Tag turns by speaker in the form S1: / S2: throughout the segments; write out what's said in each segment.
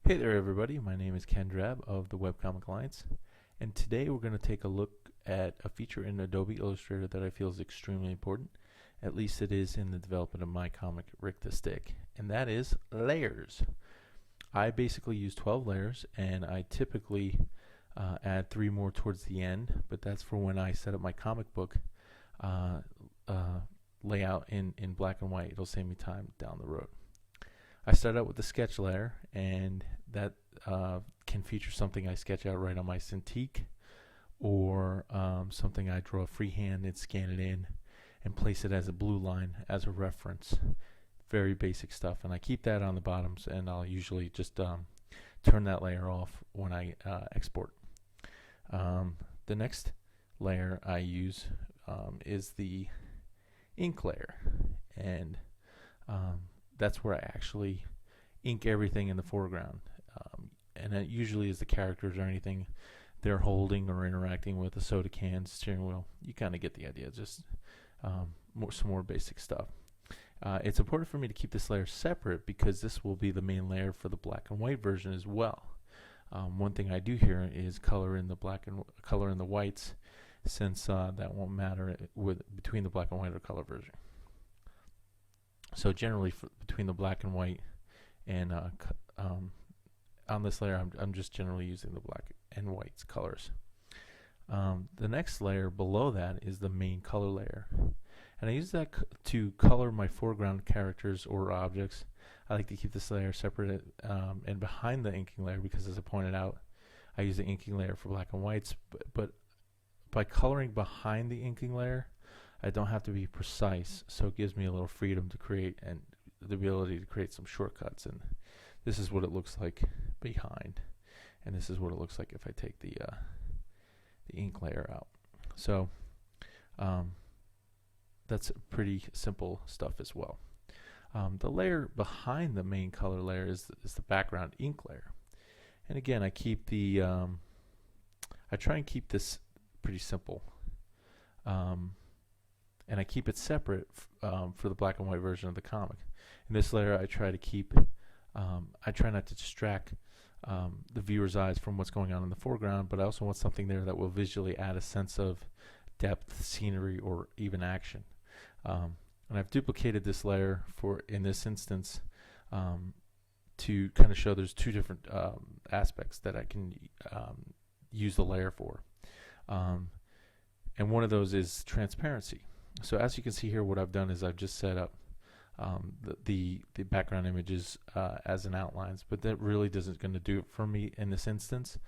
S1: Hey there everybody, my name is Ken Drab of the Webcomic Alliance, and today we're going to take a look at a feature in Adobe Illustrator that I feel is extremely important. At least it is in the development of my comic Rick the Stick, and that is layers. I basically use 12 layers, and I typically add 3 more towards the end, but that's for when I set up my comic book layout in black and white. It'll save me time down the road. I start out with the sketch layer, and that can feature something I sketch out right on my Cintiq, or something I draw freehand and scan it in and place it as a blue line as a reference. Very basic stuff, and I keep that on the bottoms, and I'll usually just turn that layer off when I export. The next layer I use is the ink layer, and that's where I actually ink everything in the foreground, and that usually is the characters or anything they're holding or interacting with, a soda can, steering wheel. You kind of get the idea, just some more basic stuff. It's important for me to keep this layer separate because this will be the main layer for the black and white version as well. One thing I do here is color in the color in the whites, since that won't matter between the black and white or color version. So generally, between the black and white and on this layer, I'm just generally using the black and white colors. The next layer below that is the main color layer, and I use that to color my foreground characters or objects. I like to keep this layer separate and behind the inking layer because, as I pointed out, I use the inking layer for black and whites, but by coloring behind the inking layer, I don't have to be precise, so it gives me a little freedom to create and the ability to create some shortcuts. And this is what it looks like behind, and this is what it looks like if I take the ink layer out. So that's pretty simple stuff as well. The layer behind the main color layer is the background ink layer, and again, I keep the I try and keep this pretty simple. And I keep it separate for the black and white version of the comic. In this layer, I try to keep, I try not to distract the viewer's eyes from what's going on in the foreground, but I also want something there that will visually add a sense of depth, scenery, or even action. And I've duplicated this layer in this instance, to kind of show there's two different aspects that I can use the layer for. And one of those is transparency. So as you can see here, what I've done is I've just set up the background images as an outlines, but that really isn't going to do it for me in this instance.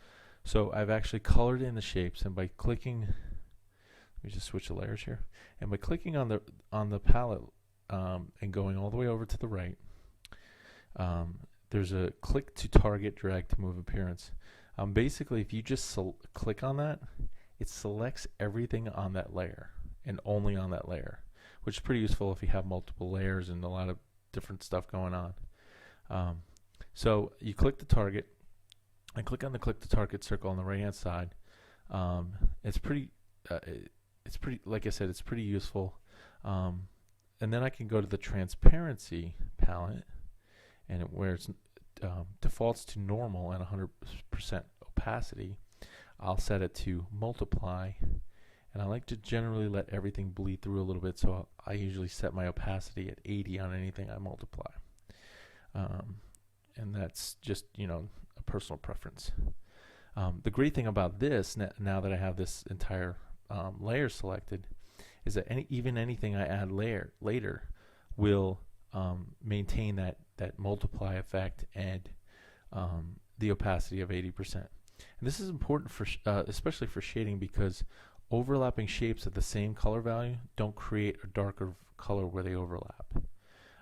S1: So I've actually colored in the shapes, and by clicking, let me just switch the layers here, and by clicking on the palette and going all the way over to the right, there's a click to target, drag to move appearance. Basically, if you just click on that, it selects everything on that layer and only on that layer, which is pretty useful if you have multiple layers and a lot of different stuff going on. So you click the target and click on the click to target circle on the right hand side. It's pretty like I said, it's pretty useful. And then I can go to the transparency palette, and where it's defaults to normal and 100% opacity, I'll set it to multiply, and I like to generally let everything bleed through a little bit, so I usually set my opacity at 80 on anything I multiply. And that's just, a personal preference. The great thing about this, now that I have this entire layer selected, is that anything I add later will maintain that multiply effect and the opacity of 80%. And this is important for especially for shading, because overlapping shapes at the same color value don't create a darker color where they overlap.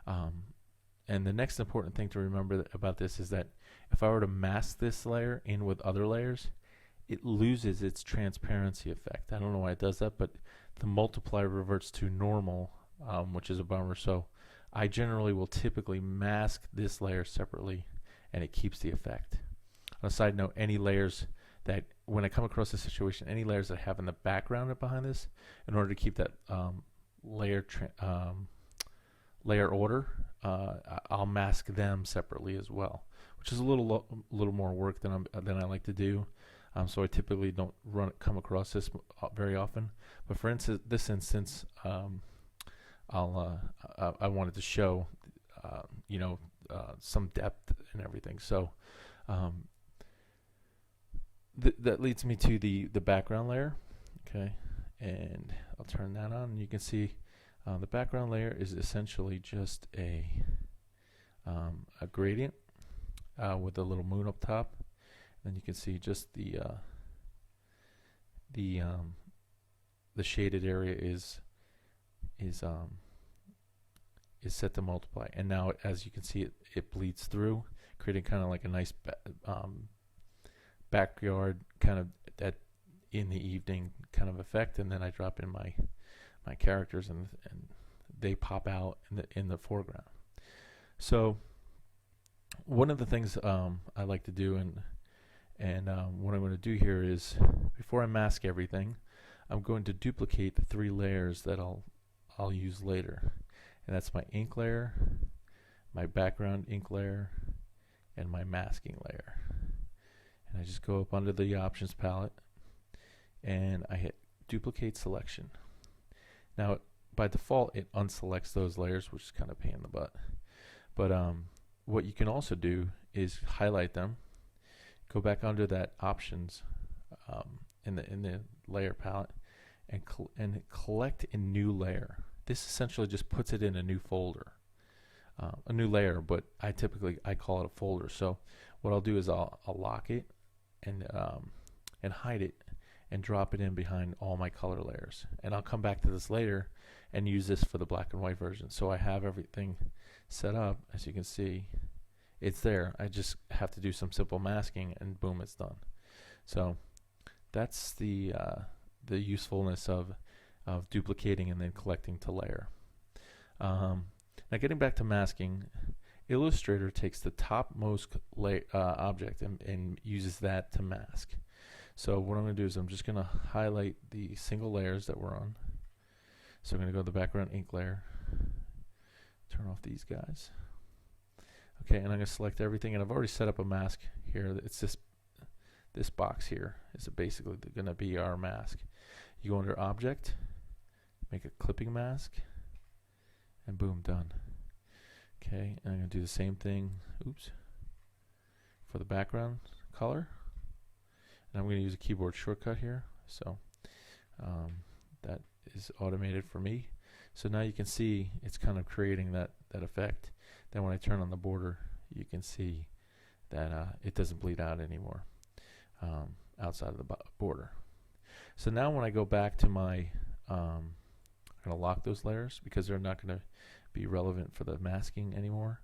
S1: And the next important thing to remember about this is that if I were to mask this layer in with other layers, it loses its transparency effect. I don't know why it does that, but the multiply reverts to normal, which is a bummer. So I generally will typically mask this layer separately, and it keeps the effect. On a side note, any layers that, when I come across a situation, any layers that I have in the background behind this, in order to keep that layer order, I'll mask them separately as well, which is a little more work than I like to do. So I typically don't come across this very often. But for this instance, I wanted to show, some depth and everything. So that leads me to the background layer. Okay, and I'll turn that on, and you can see the background layer is essentially just a gradient with a little moon up top. Then you can see just the shaded area is set to multiply, and now as you can see it bleeds through, creating kind of like a nice backyard kind of that in the evening kind of effect. And then I drop in my characters, and they pop out in the foreground. So one of the things I like to do, and what I'm going to do here is, before I mask everything, I'm going to duplicate the 3 layers that I'll use later, and that's my ink layer, my background ink layer, and my masking layer. And I just go up under the options palette, and I hit duplicate selection. Now by default it unselects those layers, which is kind of a pain in the butt, but what you can also do is highlight them, go back under that options in the layer palette, and collect a new layer. This essentially just puts it in a new folder, a new layer, but I call it a folder. So what I'll do is I'll lock it and hide it and drop it in behind all my color layers, and I'll come back to this later and use this for the black and white version. So I have everything set up. As you can see, it's there. I just have to do some simple masking, and boom, it's done. So that's the usefulness of duplicating and then collecting to layer. Now getting back to masking, Illustrator takes the topmost object and uses that to mask. So what I'm going to do is I'm just going to highlight the single layers that we're on. So I'm going to go to the background ink layer, turn off these guys. Okay, and I'm going to select everything, and I've already set up a mask here. It's this box here is basically going to be our mask. You go under object, make a clipping mask, and boom, done. Okay, and I'm going to do the same thing, for the background color. And I'm going to use a keyboard shortcut here, so that is automated for me. So now you can see it's kind of creating that effect. Then when I turn on the border, you can see that it doesn't bleed out anymore outside of the border. So now when I go back to my, I'm going to lock those layers because they're not going to be relevant for the masking anymore.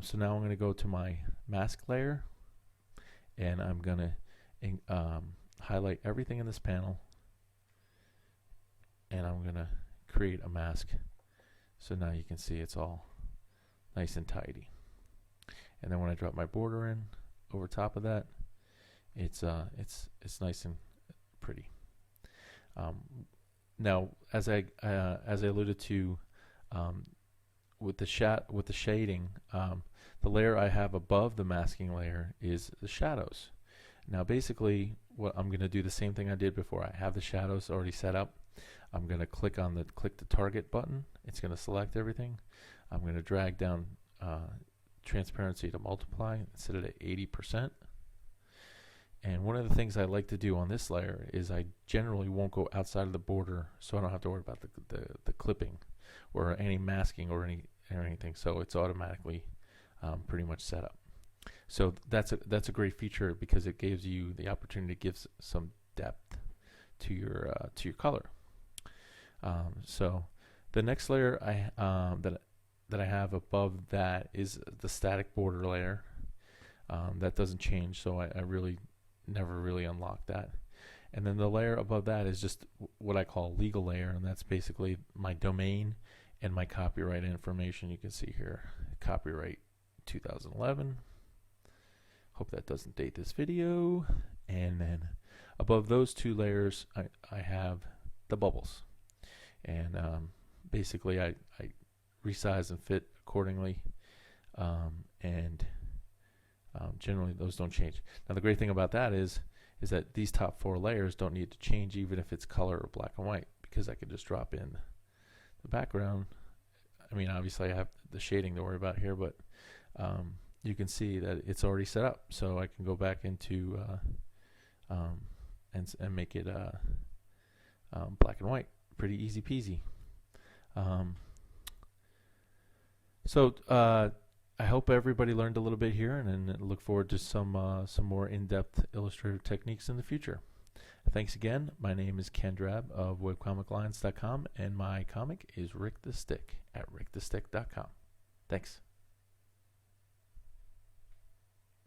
S1: So now I'm going to go to my mask layer, and I'm going to highlight everything in this panel, and I'm going to create a mask. So now you can see it's all nice and tidy. And then when I drop my border in over top of that, it's nice and pretty. Now, as I alluded to, with the shading, the layer I have above the masking layer is the shadows. Now basically what I'm going to do, the same thing I did before. I have the shadows already set up. I'm going to click the target button. It's going to select everything. I'm going to drag down transparency to multiply, set it at 80%. And one of the things I like to do on this layer is I generally won't go outside of the border, so I don't have to worry about the clipping or any masking or anything. So it's automatically pretty much set up. So that's a great feature because it gives you the opportunity to give some depth to your color. So the next layer that I have above that is the static border layer. That doesn't change, so I really never really unlock that. And then the layer above that is just what I call legal layer, and that's basically my domain and my copyright information. You can see here, copyright 2011. Hope that doesn't date this video. And then above those two layers, I have the bubbles. And basically I resize and fit accordingly. And Generally, those don't change. Now, the great thing about that is that these top 4 layers don't need to change even if it's color or black and white, because I can just drop in the background. I mean, obviously I have the shading to worry about here, but you can see that it's already set up, so I can go back into and make it black and white. Pretty easy peasy. So I hope everybody learned a little bit here, and look forward to some more in-depth Illustrator techniques in the future. Thanks again. My name is Ken Drab of webcomiclines.com, and my comic is Rick the Stick at rickthestick.com. Thanks.